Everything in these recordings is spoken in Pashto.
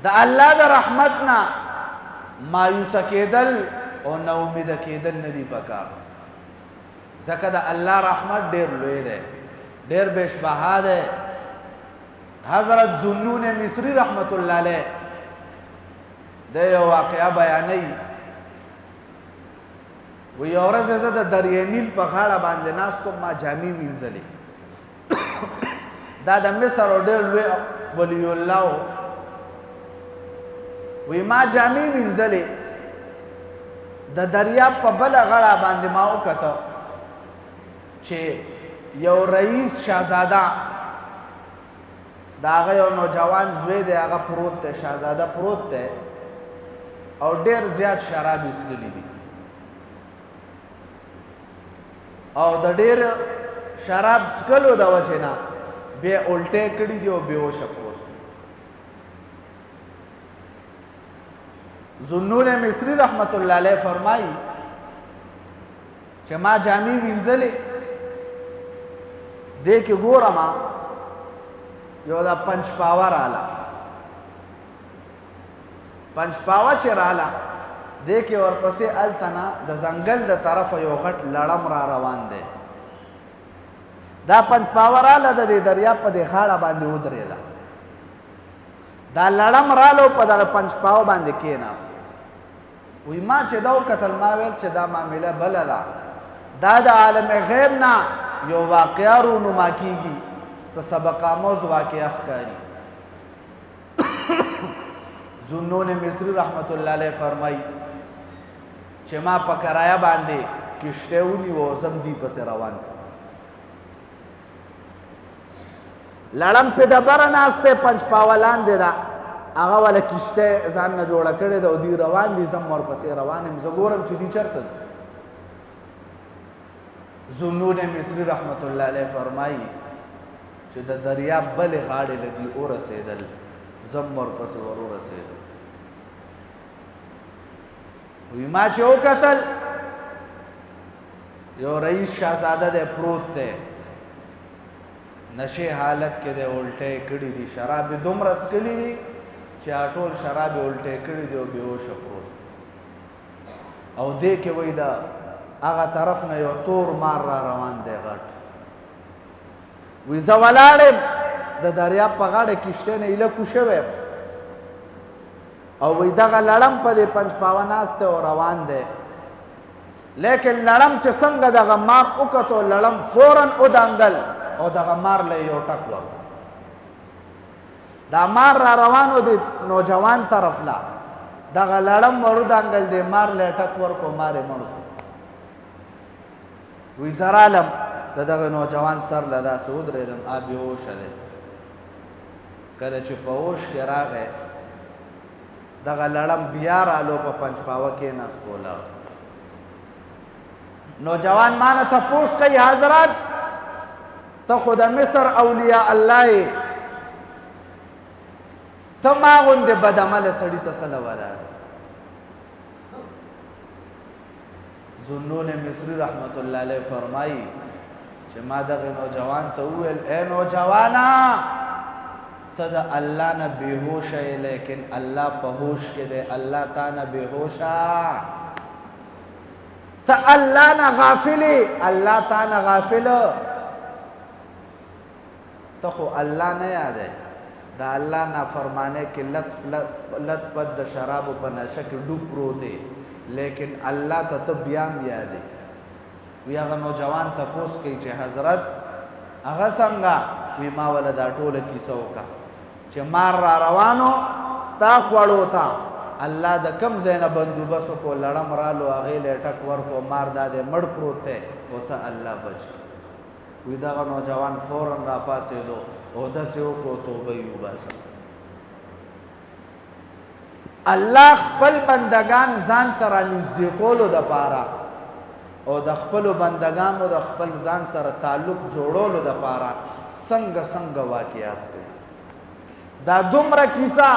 د الله د رحمت نه مایوس کېدل او نا امید کېدل نه دي پکار ځکه د الله رحمت ډېر لوی دی ډېر بېشبها دی حضرت ذوالنون مصری رحمت الله علیه د یو واقعه بیانوي و یو ورځ زه د دریای نیل په غاړه باندې ناست وم ما جامې وینځلې دا د مصر او ډېر لوی ولی الله وی ما جامې وینځلې د دریاب په بله غاړه باندې ما وکته چې یو رئیس شهزاده د هغه یو نوجوان زوی دی هغه پروت دی شهزاده پروت دی او ډېر زیات شراب یې څښلي دي او د ډېر شراب څښلو د وجې نه بیا الټې کړي دي او بېهوشه پروت دی ذوالنون مصری رحمت الله علیه فرمایي چې ما جامې وینځلې دې کې ګورم یو دا پنج پاوه راله پنج پاوه چې راله دې کې ورپسې هلته نه د ځنګل د طرفه یو غټ لړم را روان دی دا پنج پاوه راله د دې دریاب په دې غاړه باندې ودرېده دا لړم رالو په دغه پنج پاوه باندې کېناست وی ما چې دا وکتل ما ویل چې دا معامله بله ده دا د عالم غیب نه یو واقعه رونما کېږي څه سبق آموز واقعه ښکاري ذوالنون مصری رحمت الله علیه فرمایي چې ما په کرایه باندې کشتۍ ونیوه او زم دې پسې روان شو لړم پې دبره ناست دی پنج پاوه لاندې ده هغه والا کشتۍ ځان نه جوړه کړې ده او دوی روان دي زم ورپسې روان یم زه ګورم چې دوی چېرته ځي ذوالنون مصری رحمت الله علیه فرمایي چې د دریاب بلې غاړې له دوی ورسېدل زم ورپسې ور ورسېدل وی ما چې وکتل یو رئیس شهزاده دی پروت دی نشې حالت کې دی الټې کړي دي شراب یې دومره څښلي دي چې ټول شراب یې الټې کړي دي او بېهوشه پروت او دې کې وایي د هغه طرف نه یو تور مار را روان دی غټ وی زه ولاړم د دریاب په غاړه کشتۍ نه ایله کوشوی او وی دغه لړم په دې پنج پاوه ناست دی او روان دی لیکن لړم چې څنګه دغه مار وکتو لړم فورا ودانګل او دغه مار له یو ټک ورکړ دا مار را روانو دی نوجوان طرف لا دغه لړم ور ودانګل دی مار له ټک ورکړو مار یې مړ وی زه رالم د دغه نوجوان سر له داسې ودرېدم بېهوشه دی کله چې په هوش کې راغی دغه لړم بیا رالو په پنج پاوه کېناست ولاړ نوجوان ما نه تپوس کوي حضرت ته خو د مصر اولیاء الله یې ته ما غوندې بدعمله سړي ته څه له ولاړ ذوالنون مصری رحمت الله علیه فرمایي چې ما دغه نوجوان ته وویل ای نوجوانا ته د الله نه بېهوشه یې لیکن الله په هوش کې دی الله تا نه بېهوشه ته الله نه غافل یې الله تا نه غافله ته خو الله نه یادی د الله نافرمانۍ کې لت پت د شرابو په نشه کې ډوب پروت دی لیکن الله ته ته بیا هم یادی وی هغه نوجوان تپوس کوي چې حضرت هغه څنګه وی ما وله دا ټوله کیسه وکړه چې مار را روانو ستا خوړو ته الله د کم ځای نه بندوبست وکړو لړم رالو هغې له ټک ورکړو مار دا دی مړ پروت دی او ته الله بچ وی دغه نوجوان فورا را پاسېدو او داسې وکړو توبه یې وباسه الله خپل بندگان ځان ته رانږدې کولو دپاره او د خپلو بندگانو د خپل ځان سره تعلق جوړولو دپاره څنګه څنګه واقعات کوي دا دومره کیسه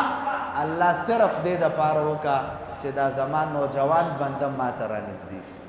الله صرف دې دپاره وکړه چې دا زما نوجوان بنده ما ته رانږدې شي